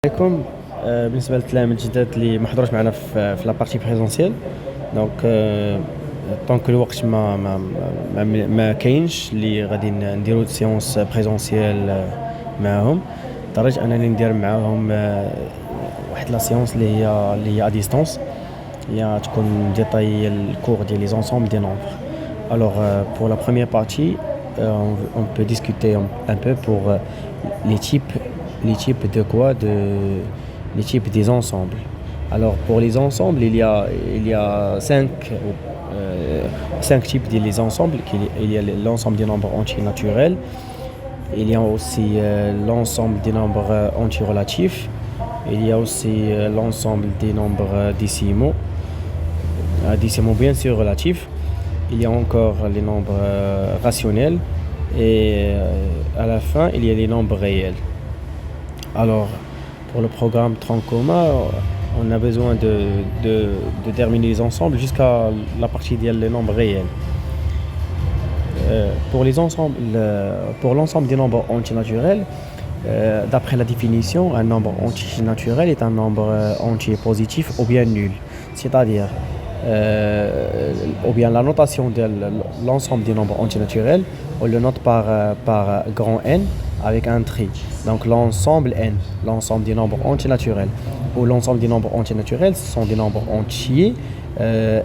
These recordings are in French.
عليكم. بالنسبه للكلام الجداد اللي ما حضروش معنا في لابارتي بريزونسيال. دونك طونك الوقت ما كاينش اللي غادي نديرو سيونس بريزونسيال معاهم. لدرجه انني ندير معاهم واحد لا سيونس اللي هي ا ديستانس، هي تكون ديطاي الكور ديال لي زونسومبل دي نومبر. Alors, pour la première partie, on peut discuter un peu pour les types de quoi les types des ensembles. Alors, pour les ensembles, il y a cinq types de les ensembles. Il y a l'ensemble des nombres entiers naturels. Il y a aussi l'ensemble des nombres antirelatifs. Il y a aussi l'ensemble des nombres décimaux. Décimaux bien sûr relatifs. Il y a encore les nombres rationnels et à la fin il y a les nombres réels. Alors pour le programme tronc commun, on a besoin de terminer les ensembles jusqu'à la partie des nombres réels. Pour l'ensemble des nombres antinaturels, d'après la définition, un nombre antinaturel est un nombre entier positif ou bien nul. C'est-à-dire ou bien la notation de l'ensemble des nombres antinaturels, on le note par grand N avec un trait. Donc l'ensemble N, l'ensemble des nombres antinaturels. Ou l'ensemble des nombres antinaturels, ce sont des nombres entiers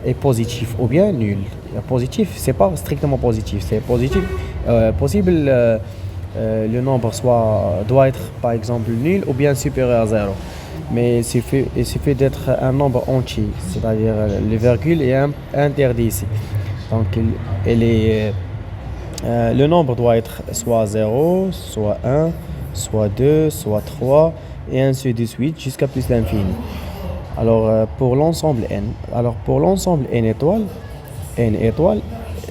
et positifs ou bien nuls. Positif, c'est pas strictement positif, c'est positif. Possible, le nombre doit être par exemple nul ou bien supérieur à 0. Mais il suffit d'être un nombre entier, c'est-à-dire les virgules est interdit ici. Donc le nombre doit être soit 0, soit 1, soit 2, soit 3, et ainsi de suite jusqu'à plus l'infini. Alors pour l'ensemble n, n étoile,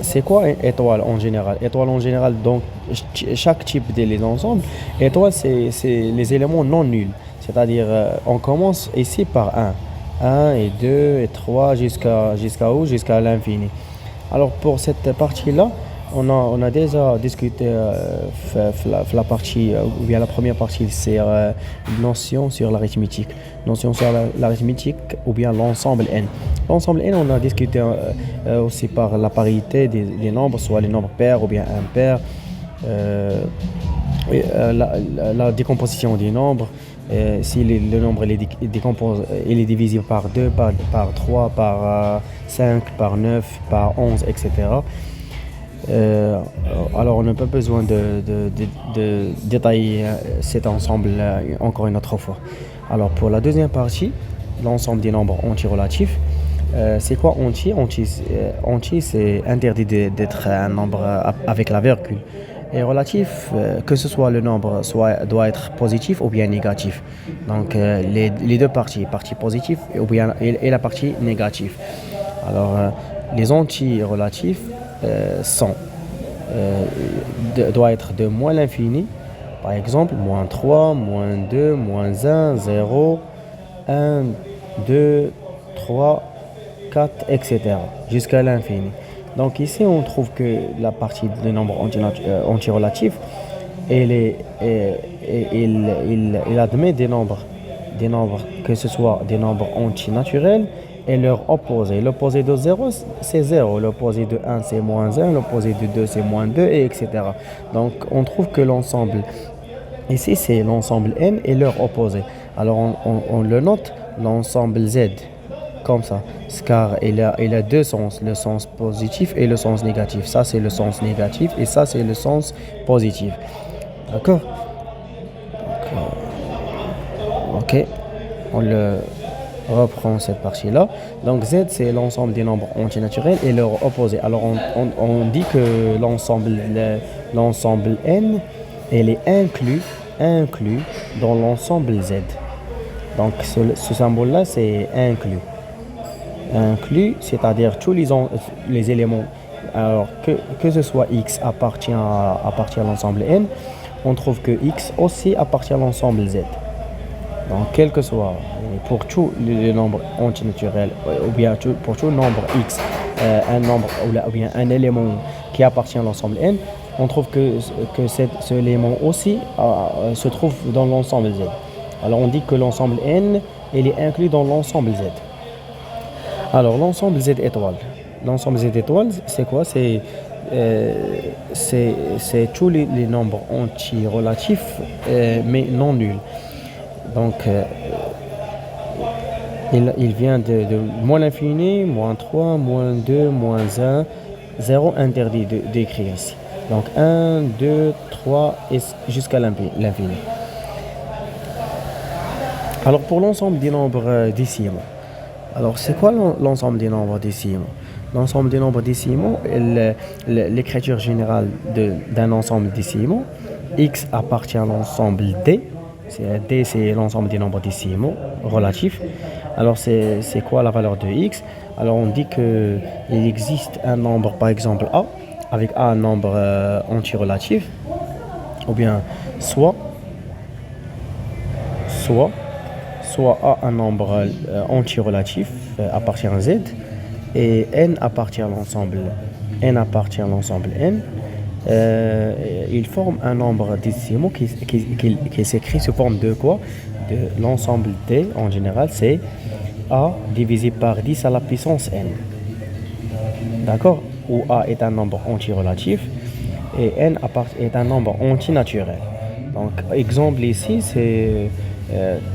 c'est quoi étoile en général? Étoile en général, donc chaque type des ensembles, étoile c'est les éléments non nuls. C'est-à-dire, on commence ici par 1 et 2 et 3 jusqu'à où? Jusqu'à l'infini. Alors pour cette partie-là, on a déjà discuté la partie, ou bien la première partie, c'est notion sur l'arithmétique. Notion sur l'arithmétique ou bien l'ensemble n. L'ensemble n, on a discuté aussi par la parité des nombres, soit les nombres pairs ou bien impairs, la décomposition des nombres. Si le nombre il est divisible par 2, par 3, par 5, par 9, par 11, etc. Alors on n'a pas besoin de détailler cet ensemble encore une autre fois. Alors pour la deuxième partie, l'ensemble des nombres antirelatifs, c'est quoi entier? Entier, c'est interdit d'être un nombre avec la virgule. Et relatif, que ce soit le nombre doit être positif ou bien négatif. Donc les deux parties positive et la partie négative. Alors les entiers relatifs doit être de moins l'infini, par exemple moins 3, moins 2, moins 1, 0, 1, 2, 3, 4, etc. jusqu'à l'infini. Donc ici on trouve que la partie des nombres antirelatifs, il admet des nombres que ce soit des nombres antinaturels et leur opposé. L'opposé de 0 c'est 0, l'opposé de 1 c'est moins 1, l'opposé de 2 c'est moins 2, et etc. Donc on trouve que l'ensemble ici c'est l'ensemble n et leur opposé. Alors on le note, l'ensemble z, comme ça, car il a deux sens, le sens positif et le sens négatif. Ça c'est le sens négatif et ça c'est le sens positif. D'accord? Ok, on le reprend cette partie-là. Donc z c'est l'ensemble des nombres antinaturels et leur opposé. Alors on dit que l'ensemble n, elle est inclus dans l'ensemble z. Donc ce symbole-là c'est inclus, c'est-à-dire tous les éléments. Alors que ce soit x appartient à l'ensemble n, on trouve que x aussi appartient à l'ensemble z. Donc quel que soit, pour tous les nombres antinaturels ou bien pour tout nombre x, un nombre ou bien un élément qui appartient à l'ensemble n, on trouve que ce élément aussi se trouve dans l'ensemble z. Alors on dit que l'ensemble n, il est inclus dans l'ensemble z. Alors l'ensemble z étoile. L'ensemble z étoile, c'est quoi? C'est tous les nombres entiers relatifs, mais non nuls. Donc il vient de moins l'infini, moins 3, moins 2, moins 1, 0 interdit d'écrire ici. Donc 1, 2, 3 et jusqu'à l'infini. Alors pour l'ensemble des nombres décimaux. Alors c'est quoi l'ensemble des nombres décimaux? L'ensemble des nombres décimaux, l'écriture générale d'un ensemble décimaux, x appartient à l'ensemble d. D, c'est l'ensemble des nombres décimaux relatifs. Alors c'est quoi la valeur de x? Alors on dit qu'il existe un nombre, par exemple a, avec a un nombre antirelatif, ou bien soit a un nombre antirelatif appartient à z, et n appartient à l'ensemble n. Il forme un nombre décimaux qui s'écrit sous forme de quoi? De l'ensemble d, en général, c'est a divisé par 10 à la puissance n. D'accord? Où a est un nombre antirelatif et n est un nombre antinaturel. Donc, exemple ici, c'est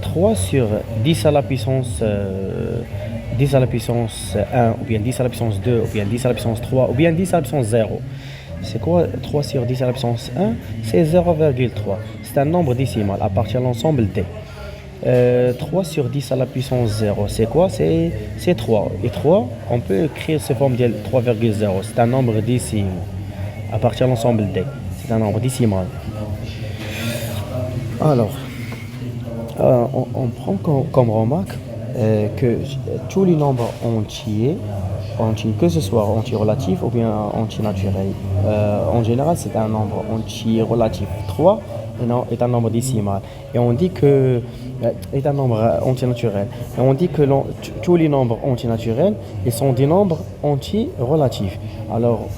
3 sur 10 à la puissance 10 à la puissance 1, ou bien 10 à la puissance 2, ou bien 10 à la puissance 3, ou bien 10 à la puissance 0. C'est quoi 3 sur 10 à la puissance 1? C'est 0,3. C'est un nombre décimal à partir de l'ensemble d. 3 sur 10 à la puissance 0, c'est quoi? C'est 3. Et 3, on peut écrire sous forme de 3,0. C'est un nombre décimal à partir de l'ensemble d. C'est un nombre décimal. Alors, on prend comme remarque que tous les nombres entiers, que ce soit anti-relatif ou bien anti-naturel, en général c'est un nombre anti-relatif. 3 est un nombre décimal. Et on dit que est un nombre antinaturel. Et on dit que tous les nombres antinaturels, ils sont des nombres anti-relatifs. Alors,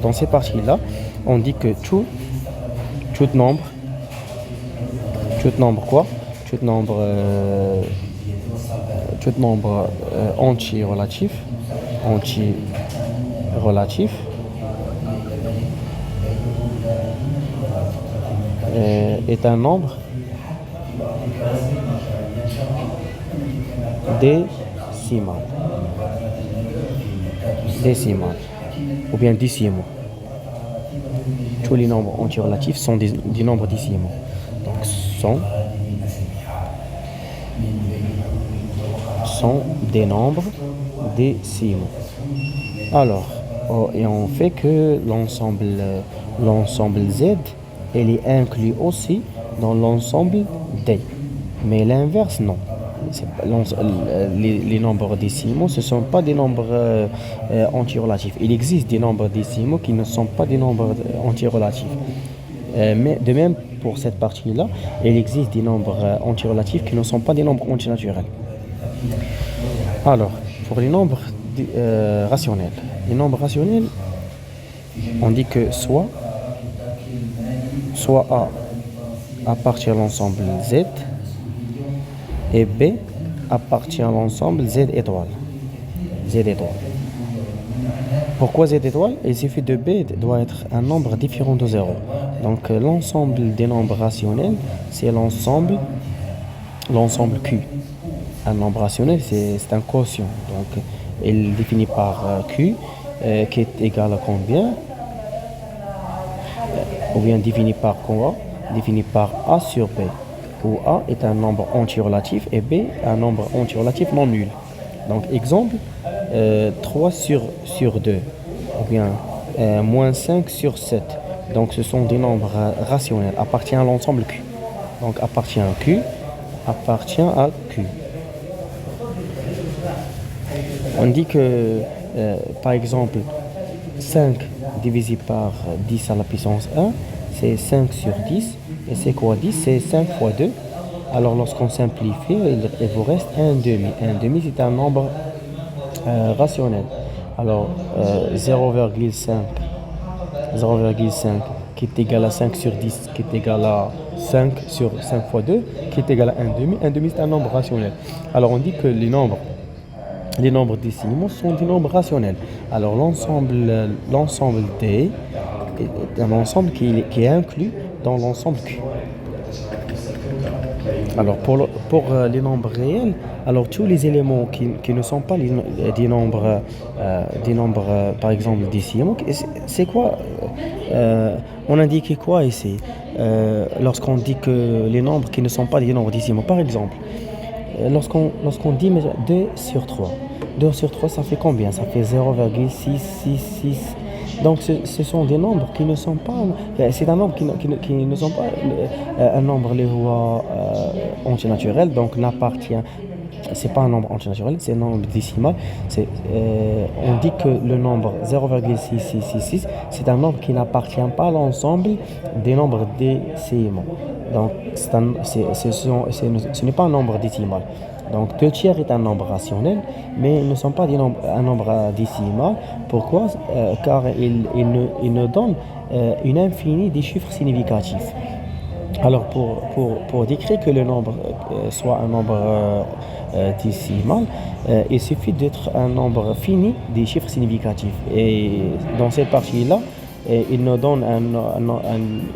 dans ces parties-là, on dit que tout nombre quoi? Tout nombre anti-relatif est un nombre décimal ou bien décimaux. Tous les nombres antirelatifs sont des nombres décimaux. Donc sont des nombres décimaux. Alors, et on fait que l'ensemble z, elle est inclus aussi dans l'ensemble d. Mais l'inverse, non. Les nombres décimaux, ce ne sont pas des nombres antirelatifs. Il existe des nombres décimaux qui ne sont pas des nombres antirelatifs. Mais de même, pour cette partie-là, il existe des nombres antirelatifs qui ne sont pas des nombres antinaturels. Alors, pour les nombres rationnels. Les nombres rationnels, on dit que soit A appartient à l'ensemble Z et B appartient à l'ensemble Z étoile. Pourquoi Z étoile? Il suffit de B doit être un nombre différent de 0. Donc l'ensemble des nombres rationnels, c'est l'ensemble Q. Un nombre rationnel, c'est un quotient. Donc il est défini par Q, qui est égal à combien? Ou bien défini par quoi? Défini par A sur B, où A est un nombre antirelatif et B un nombre antirelatif non nul. Donc exemple, 3 sur 2, ou bien moins 5 sur 7. Donc ce sont des nombres rationnels, appartient à l'ensemble Q. Donc appartient à Q. On dit que, par exemple, 5 divisé par 10 à la puissance 1, c'est 5 sur 10. Et c'est quoi 10? C'est 5 fois 2. Alors lorsqu'on simplifie, il vous reste 1 demi. 1 demi, c'est un nombre rationnel. Alors 0,5 qui est égal à 5 sur 10, qui est égal à 5 sur 5 fois 2, qui est égal à 1 demi. 1 demi, c'est un nombre rationnel. Alors, on dit que les nombres décimaux sont des nombres rationnels. Alors, l'ensemble D est un ensemble qui est inclus dans l'ensemble Q. Alors, les nombres réels, alors tous les éléments qui ne sont pas des nombres par exemple, décimaux, c'est quoi on indique quoi ici lorsqu'on dit que les nombres qui ne sont pas des nombres décimaux, par exemple, lorsqu'on dit 2 sur 3, 2 sur 3, ça fait combien? Ça fait 0,666. Donc ce sont des nombres qui ne sont pas, c'est un nombre qui ne sont pas un nombre les voies antinaturel, donc c'est pas un nombre antinaturel, c'est un nombre décimal. On dit que le nombre 0,6666, c'est un nombre qui n'appartient pas à l'ensemble des nombres décimaux. Donc ce n'est pas un nombre décimal. Donc 2 tiers est un nombre rationnel, mais ils ne sont pas un nombre décimal. Pourquoi? Car il nous donne une infinie des chiffres significatifs. Alors pour décrire que le nombre soit un nombre décimal, il suffit d'être un nombre fini des chiffres significatifs. Et dans cette partie-là, il nous donne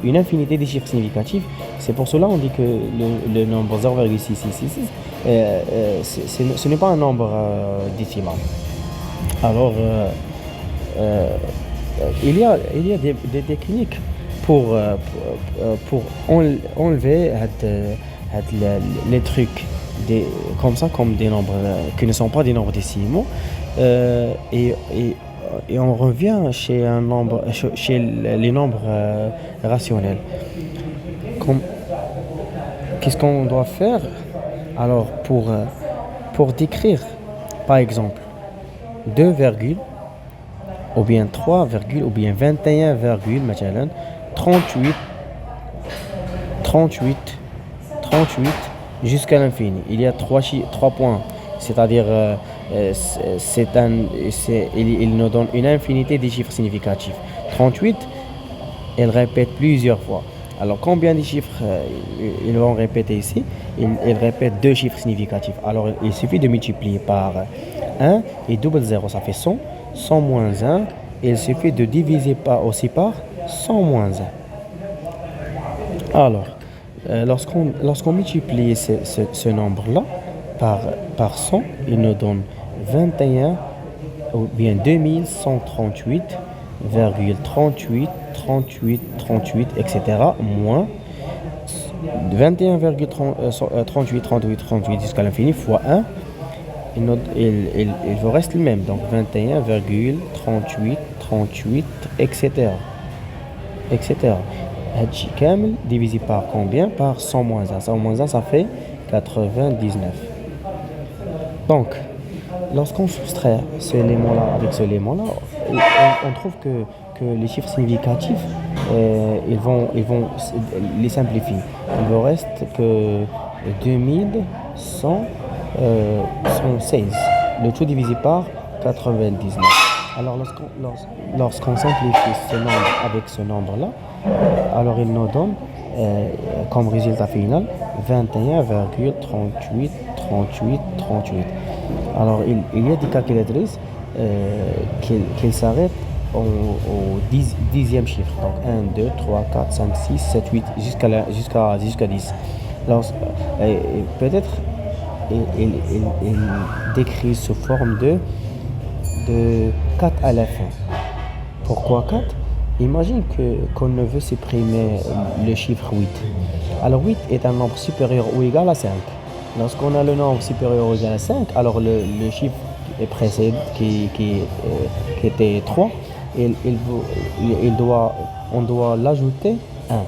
une infinité de chiffres significatifs. C'est pour cela qu'on dit que le nombre 0,6666, ce n'est pas un nombre décimal. Alors, il y a des techniques pour enlever les trucs comme ça, comme des nombres qui ne sont pas des nombres décimaux. Et on revient chez les nombres rationnels. Qu'est-ce qu'on doit faire? Alors, pour décrire, par exemple, 2 virgules, ou bien 3 virgules, ou bien 21 virgules, مثلا 38, 38, jusqu'à l'infini. Il y a 3 points, c'est-à-dire il nous donne une infinité de chiffres significatifs. 38, elle répète plusieurs fois. Alors combien de chiffres ils vont répéter ici? Ils répètent 2 chiffres significatifs. Alors il suffit de multiplier par 1 et double 0, ça fait 100. 100 moins 1, et il suffit de diviser aussi par 100 moins 1. Alors, lorsqu'on multiplie ce nombre-là par 100, il nous donne 21 ou bien 2138,38, 38, etc. moins 21,38 jusqu'à l'infini fois 1. Il vous reste le même, donc 21,38, etc. Hadji Kamel divisé par combien? Par 100 moins 1. 100 moins 1, ça fait 99. Donc, lorsqu'on soustrait ce élément-là avec ce élément-là, on trouve que les chiffres significatifs, ils vont les simplifier. Il ne reste que 2116. Le tout divisé par 99. Alors lorsqu'on simplifie ce nombre avec ce nombre-là, alors il nous donne comme résultat final 21,38. Alors il y a des calculatrices qui s'arrêtent au dixième chiffre. Donc 1, 2, 3, 4, 5, 6, 7, 8 jusqu'à 10. Alors peut-être il décrit sous forme de 4 à la fin. Pourquoi 4? Imagine qu'on ne veut supprimer le chiffre 8. Alors 8 est un nombre supérieur ou égal à 5. Lorsqu'on a le nombre supérieur ou égal à 5, alors le chiffre précédent qui était 3, on doit l'ajouter 1.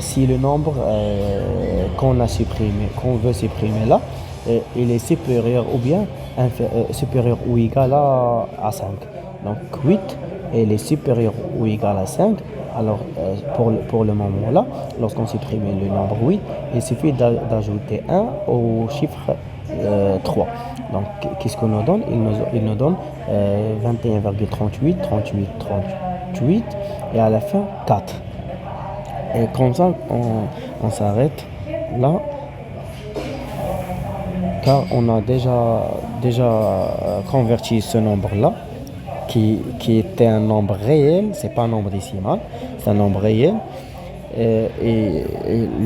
Si le nombre qu'on veut supprimer là, il est supérieur ou bien supérieur ou égal à 5. Donc 8, il est supérieur ou égal à 5. Alors pour le moment là, lorsqu'on supprime le nombre 8, il suffit d'ajouter 1 au chiffre 3. Donc qu'est-ce qu'on nous donne? Il nous donne 21,38, et à la fin 4. Et comme ça, on s'arrête là, car on a déjà converti ce nombre-là, qui était un nombre réel, c'est pas un nombre décimal, c'est un nombre réel. Et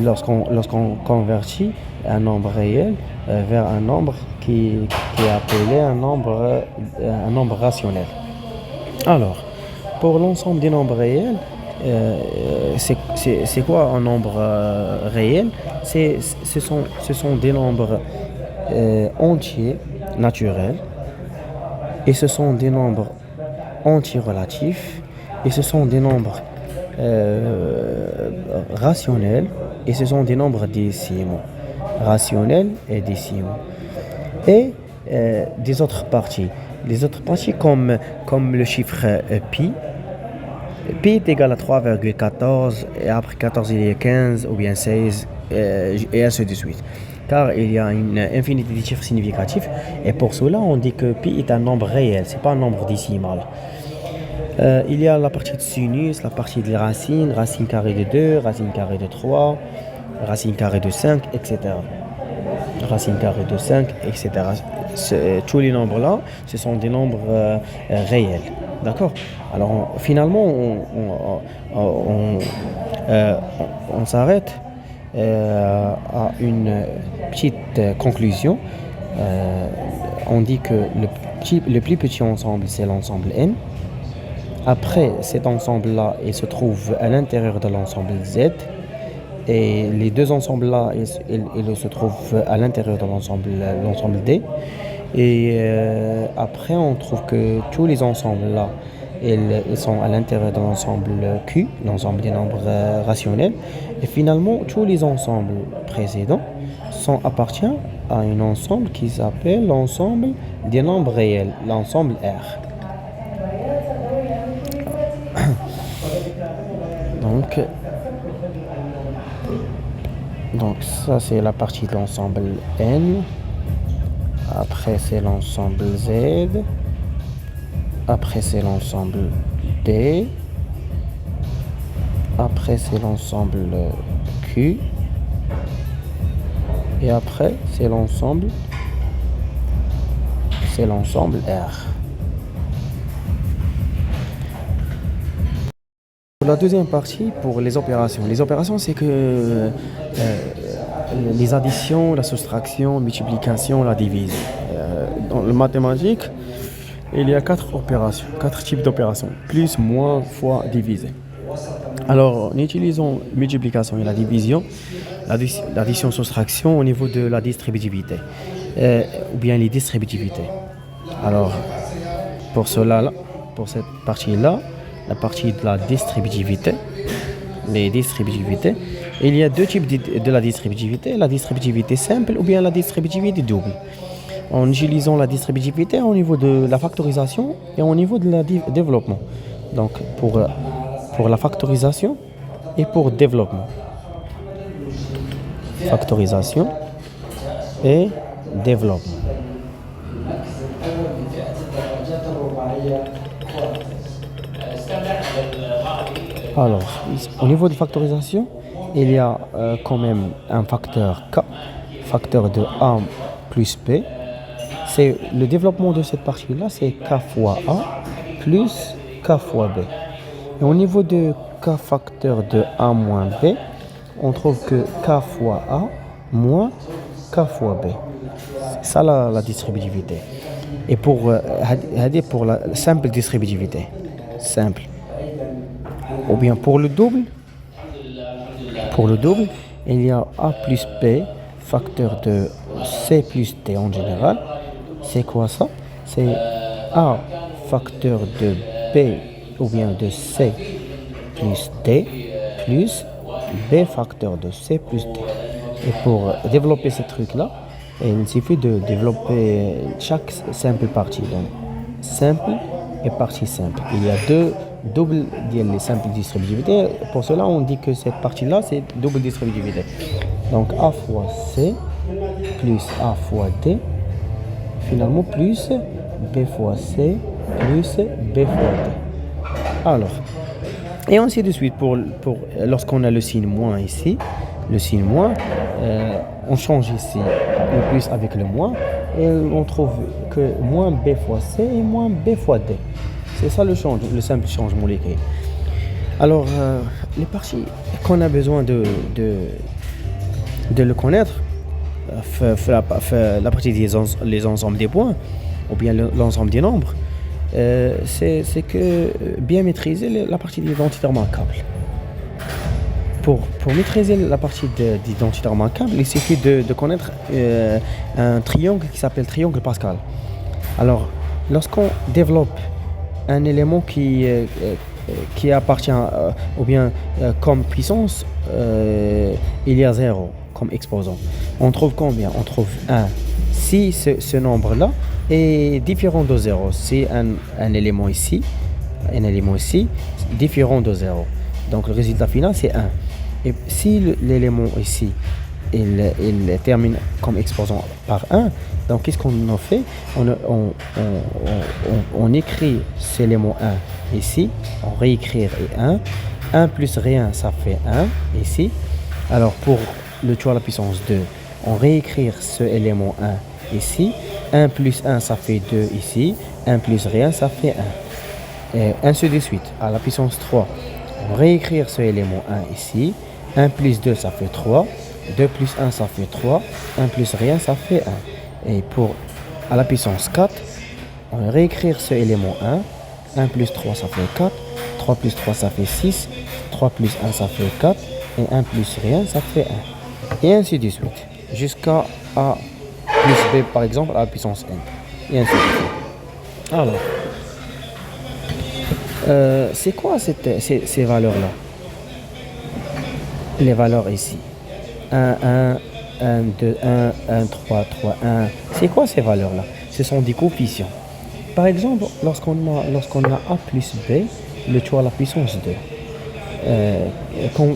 lorsqu'on convertit un nombre réel vers un nombre qui est appelé un nombre rationnel. Alors, pour l'ensemble des nombres réels, c'est quoi un nombre réel? Ce sont des nombres entiers naturels, et ce sont des nombres antirelatifs, et ce sont des nombres rationnels, et ce sont des nombres décimaux. Rationnels et décimaux. Et des autres parties. Les autres parties comme le chiffre pi. Pi est égal à 3,14, et après 14 il y a 15 ou bien 16, et ainsi de suite. Car il y a une infinité de chiffres significatifs, et pour cela on dit que pi est un nombre réel, c'est pas un nombre décimal. Il y a la partie de sinus, la partie de racine, racine carrée de 2, racine carrée de 3, racine carrée de 5, etc. Racine carrée de 5, etc. Tous les nombres là, ce sont des nombres réels. D'accord? Alors finalement, on s'arrête à une petite conclusion. On dit que le plus petit ensemble, c'est l'ensemble n. Après cet ensemble-là, il se trouve à l'intérieur de l'ensemble Z. Et les deux ensembles-là, ils se trouvent à l'intérieur de l'ensemble D. Et après, on trouve que tous les ensembles-là, ils sont à l'intérieur de l'ensemble Q, l'ensemble des nombres rationnels. Et finalement, tous les ensembles précédents appartiennent à un ensemble qui s'appelle l'ensemble des nombres réels, l'ensemble R. Donc ça c'est la partie de l'ensemble N. Après c'est l'ensemble Z. Après c'est l'ensemble D. Après c'est l'ensemble Q. Et après c'est l'ensemble R. Pour la deuxième partie, pour les opérations. Les opérations, c'est que les additions, la soustraction, la multiplication, la division. Dans le mathématique, il y a 4 opérations, 4 types d'opérations. Plus, moins, fois, diviser. Alors, en utilisant la multiplication et la division, l'addition, soustraction au niveau de la distributivité, ou bien les distributivités. Alors, pour cela, pour cette partie-là, la partie de la distributivité, les distributivités, il y a deux types de la distributivité simple ou bien la distributivité double. En utilisant la distributivité au niveau de la factorisation et au niveau de la développement. Donc pour la factorisation et pour développement. Factorisation et développement. Alors, au niveau de factorisation, il y a quand même un facteur K, facteur de A plus B. C'est le développement de cette partie-là, c'est K fois A plus K fois B. Et au niveau de K facteur de A moins B, on trouve que K fois A moins K fois B. C'est ça la distributivité. Et pour la simple distributivité, simple. Ou bien pour le double, il y a A plus B, facteur de C plus D en général. C'est quoi ça? C'est A facteur de B ou bien de C plus D plus B facteur de C plus D. Et pour développer ce truc-là, il suffit de développer chaque simple partie. Donc, simple et partie simple. Il y a deux double les simples distributivités. Pour cela, on dit que cette partie-là, c'est double distributivité. Donc, A fois C plus A fois D, finalement, plus B fois C plus B fois D. Alors, Et ainsi de suite lorsqu'on a le signe moins ici, le signe moins, on change ici le plus avec le moins et on trouve que moins B fois C et moins B fois D. C'est ça le simple changement liquide. Alors, les parties qu'on a besoin de le connaître, la partie les ensembles des points ou bien l'ensemble des nombres, c'est que bien maîtriser la partie d'identité remarquable. Pour maîtriser la partie d'identité remarquable, il suffit de connaître un triangle qui s'appelle triangle Pascal. Alors, lorsqu'on développe un élément qui appartient ou bien comme puissance, il y a 0 comme exposant. On trouve combien? On trouve 1. Si ce nombre-là est différent de 0, c'est un élément ici, différent de 0. Donc le résultat final c'est 1. Et si l'élément ici, il termine comme exposant par 1, donc qu'est-ce qu'on en fait? On écrit cet élément 1 ici, on réécrit 1. 1 plus rien, ça fait 1 ici. Alors pour le choix à la puissance 2, on réécrit ce élément 1 ici. 1 plus 1, ça fait 2 ici. 1 plus rien, ça fait 1. Et ainsi de suite. À la puissance 3, on réécrit ce élément 1 ici. 1 plus 2, ça fait 3. 2 plus 1, ça fait 3. 1 plus rien, ça fait 1. Et à la puissance 4, on va réécrire ce élément 1. 1 plus 3, ça fait 4. 3 plus 3, ça fait 6. 3 plus 1, ça fait 4. Et 1 plus rien, ça fait 1. Et ainsi de suite. Jusqu'à A plus B, par exemple, à la puissance n. Et ainsi de suite. Alors, c'est quoi ces valeurs-là? Les valeurs ici. 1, 1, 1, 2, 1, 1, 3, 3, 1. C'est quoi ces valeurs-là? Ce sont des coefficients. Par exemple, lorsqu'on a A plus B, le choix à la puissance 2. Quand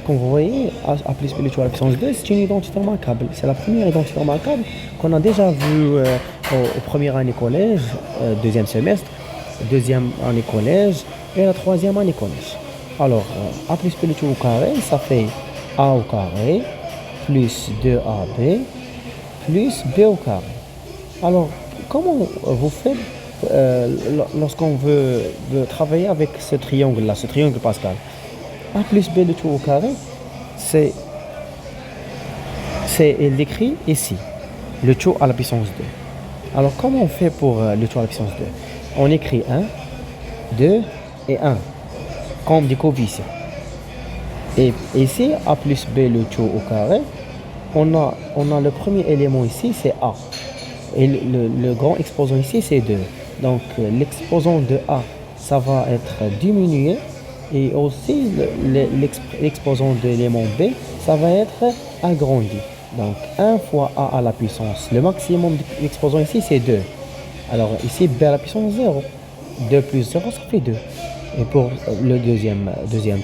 vous voyez A plus B, le choix à la puissance 2, c'est une identité remarquable. C'est la première identité remarquable qu'on a déjà vue aux premières années collège, deuxième semestre, deuxième année collège et la troisième année collège. Alors, A plus B, le choix au carré, ça fait A au carré plus 2AB plus B au carré. Alors, comment vous faites lorsqu'on veut travailler avec ce triangle-là, ce triangle Pascal? A plus B le tout au carré, c'est écrit ici, le tout à la puissance 2. Alors, comment on fait pour le tout à la puissance 2? On écrit 1, 2 et 1, comme des coefficients. Et ici, A plus B le tout au carré, on a le premier élément ici, c'est A. Et le grand exposant ici, c'est 2. Donc, l'exposant de A, ça va être diminué. Et aussi, l'exposant de l'élément B, ça va être agrandi. Donc, 1 fois A à la puissance. Le maximum d'exposant ici, c'est 2. Alors, ici, B à la puissance 0. 2 plus 0, ça fait 2. Et pour le deuxième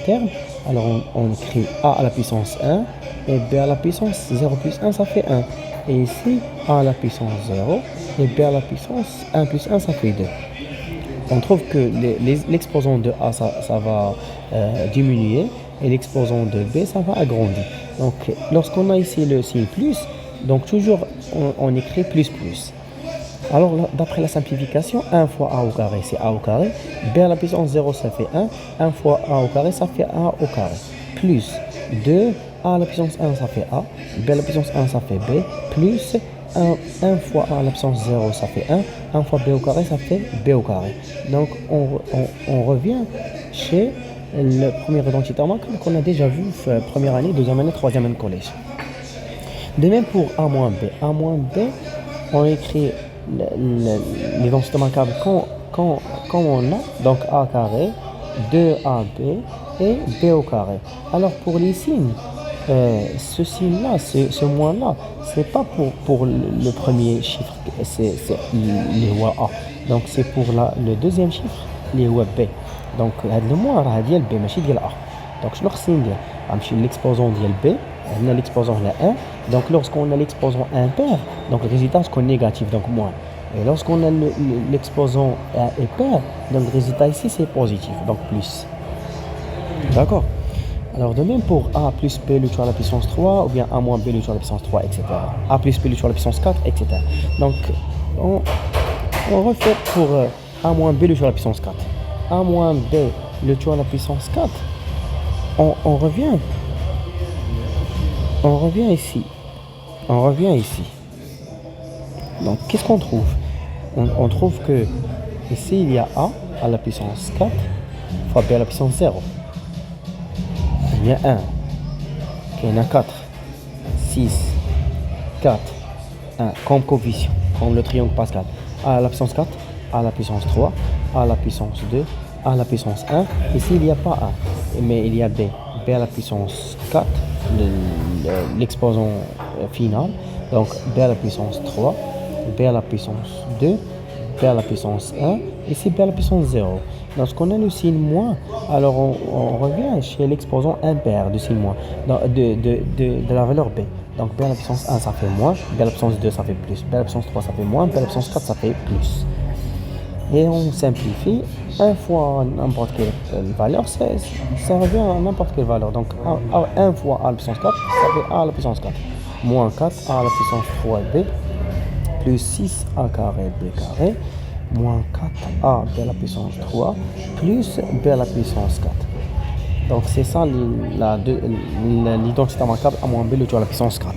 terme, alors on écrit A à la puissance 1 et B à la puissance 0 plus 1, ça fait 1. Et ici, A à la puissance 0 et B à la puissance 1 plus 1, ça fait 2. On trouve que l'exposant de A, ça va diminuer et l'exposant de B, ça va agrandir. Donc, lorsqu'on a ici le signe plus, donc toujours on écrit plus plus. Alors, d'après la simplification, 1 fois A au carré, c'est A au carré. B à la puissance 0, ça fait 1. 1 fois A au carré, ça fait A au carré. Plus 2, A à la puissance 1, ça fait A. B à la puissance 1, ça fait B. Plus 1 fois A à la puissance 0, ça fait 1. 1 fois B au carré, ça fait B au carré. Donc, on revient chez le premier identité remarquable qu'on a déjà vu première année, deuxième année, troisième année collège. De même pour A moins B. A moins B, on écrit l'identité remarquable quand on a, donc A carré, 2AB et B au carré. Alors pour les signes, ce signe-là, ce moins-là, c'est pas pour le premier chiffre, c'est les voix A. Donc c'est pour le deuxième chiffre, les voix B. Donc le moins, c'est le B, ماشي ديال A. Donc je leur signe l'exposant ديال B, on a l'exposant la 1. Donc lorsqu'on a l'exposant impair, donc le résultat c'est négatif, donc moins. Et lorsqu'on a l'exposant est pair, donc le résultat ici c'est positif, donc plus. D'accord? Alors, de même pour a plus b logé à la puissance 3, ou bien a moins b logé à la puissance 3, etc. A plus b logé à la puissance 4, etc. Donc, on, on refait pour a moins b logé à la puissance 4. A moins b logé à la puissance 4, on, on revient, on revient ici. On revient ici. Donc, qu'est-ce qu'on trouve? On trouve que ici, il y a a à la puissance 4 fois b à la puissance 0. Il y a 1, il y en a 4, 6, 4, 1, comme coefficient, comme le triangle Pascal. A à la puissance 4, A à la puissance 3, A à la puissance 2, A à la puissance 1. Ici, il n'y a pas A, mais il y a B. B à la puissance 4, l'exposant final. Donc, B à la puissance 3, B à la puissance 2, B à la puissance 1, ici B à la puissance 0. Lorsqu'on a le signe moins, alors on revient chez l'exposant impair du signe moins, de la valeur B. Donc B à la puissance 1, ça fait moins, B à la puissance 2, ça fait plus, B à la puissance 3, ça fait moins, B à la puissance 4, ça fait plus. Et on simplifie, 1 fois n'importe quelle valeur, ça revient à n'importe quelle valeur. Donc 1 fois A à la puissance 4, ça fait A à la puissance 4. Moins 4, A à la puissance 3B, plus 6 A carré B carré, moins 4A B à la puissance 3, plus B à la puissance 4. Donc c'est ça l'identité remarquable A moins B le tout à la puissance 4.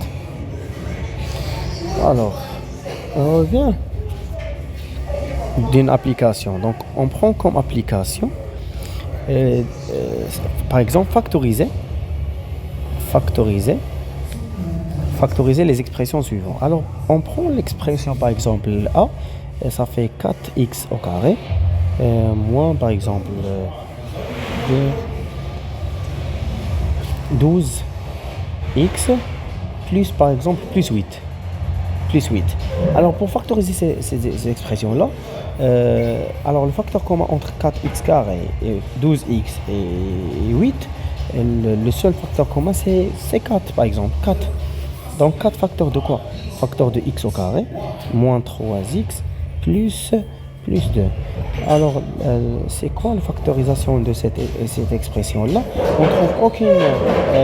Alors, on revient d'une application. Donc on prend comme application, par exemple, factoriser les expressions suivantes. Alors, on prend l'expression, par exemple, A, et ça fait 4x au carré, moins, par exemple, 12x, plus, par exemple, plus 8. Alors, pour factoriser ces expressions-là, alors le facteur commun entre 4x carré et 12x et 8, le seul facteur commun, c'est 4, par exemple, 4. Donc 4 facteurs de quoi? Facteur de x au carré, moins 3x, plus 2. Alors, c'est quoi la factorisation de cette expression-là? On ne trouve aucune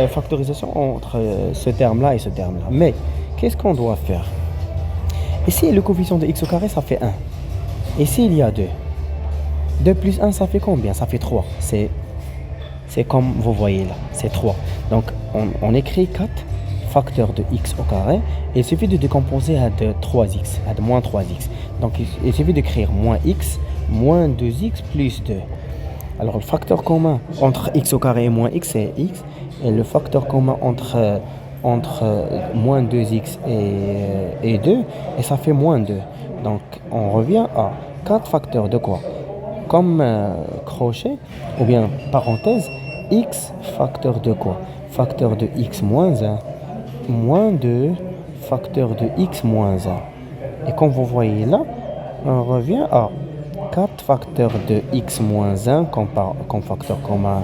factorisation entre ce terme-là et ce terme-là. Mais, qu'est-ce qu'on doit faire? Ici, le coefficient de x au carré, ça fait 1. Ici, il y a 2. 2 plus 1, ça fait combien? Ça fait 3. C'est comme vous voyez là, c'est 3. Donc, on écrit 4 facteurs de x au carré, et il suffit de décomposer à de 3x, à de moins 3x. Donc, il suffit d'écrire moins x, moins 2x plus 2. Alors, le facteur commun entre x au carré et moins x, c'est x. Et le facteur commun entre moins 2x et 2, et ça fait moins 2. Donc, on revient à 4 facteurs de quoi? Comme crochet, ou bien parenthèse, x facteur de quoi? Facteur de x moins 1, moins 2, facteur de x moins 1. Et comme vous voyez là, on revient à 4 facteurs de x moins 1 comme facteur commun.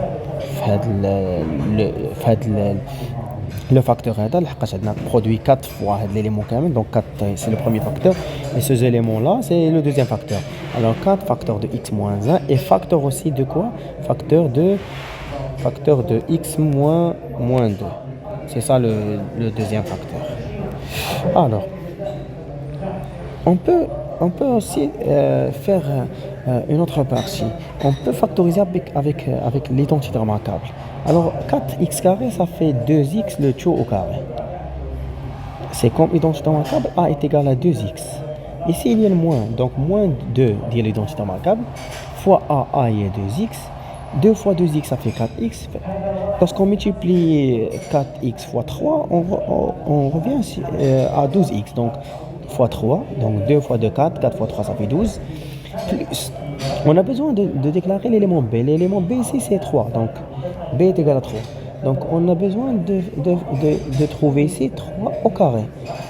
Le facteur هذا لحقاش عندنا produit 4 fois l'élément كامل, donc 4 c'est le premier facteur et ces éléments là c'est le deuxième facteur. Alors 4 facteurs de x moins 1 et facteur aussi de quoi? Facteur de x moins 2. C'est ça le deuxième facteur. Alors, on peut aussi faire une autre partie. On peut factoriser avec l'identité remarquable. Alors, 4x carré, ça fait 2x le tout au carré. C'est comme l'identité remarquable, a est égal à 2x. Ici, il y a le moins. Donc, moins 2 dit l'identité remarquable, fois a est 2x. 2 fois 2x, ça fait 4x. Lorsqu'on multiplie 4x fois 3, on revient à 12x. Donc, fois 3, donc 2 fois 2, 4, 4 fois 3, ça fait 12. Plus, on a besoin de déclarer l'élément B. L'élément B ici, c'est 3. Donc, B est égal à 3. Donc, on a besoin de trouver ici 3 au carré.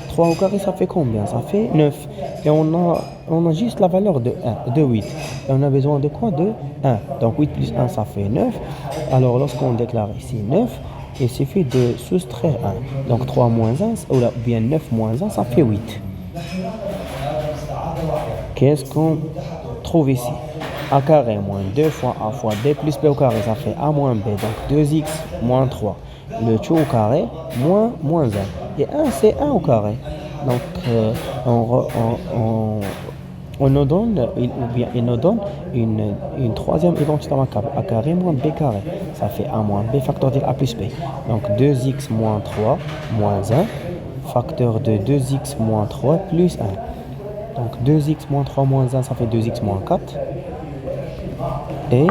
3 au carré, ça fait combien? Ça fait 9. Et on a juste la valeur de 8. Et on a besoin de quoi? De 1. Donc 8 plus 1, ça fait 9. Alors lorsqu'on déclare ici 9, il suffit de soustraire 1. Donc 3 moins 1, ou bien 9 moins 1, ça fait 8. Qu'est-ce qu'on trouve ici? A carré moins 2 fois A fois B plus B au carré, ça fait A moins B, donc 2x moins 3. Le tout au carré, moins 1. Et 1, c'est 1 au carré. Donc, on nous donne, ou bien il nous donne une troisième identité remarquable. A carré moins B carré. Ça fait A moins B factoriel A plus B. Donc 2x moins 3 moins 1. Facteur de 2x moins 3 plus 1. Donc 2x moins 3 moins 1, ça fait 2x moins 4. Et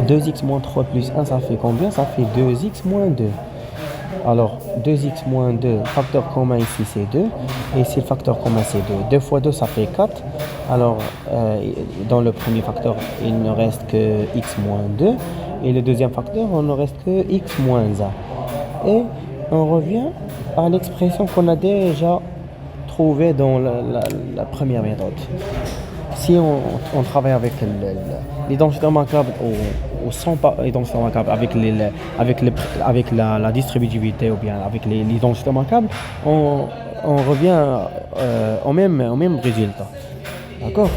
2x moins 3 plus 1, ça fait combien? Ça fait 2x moins 2. Alors, 2x moins 2, facteur commun ici c'est 2. Et ici le facteur commun c'est 2. 2 fois 2 ça fait 4. Alors, dans le premier facteur, il ne reste que x moins 2. Et le deuxième facteur, il ne reste que x moins 1. Et on revient à l'expression qu'on a déjà trouvée dans la première méthode. Si on travaille avec l'identité remarquable ou sans identité remarquable, avec la distributivité ou bien avec l'identité remarquable, on revient au même résultat. D'accord?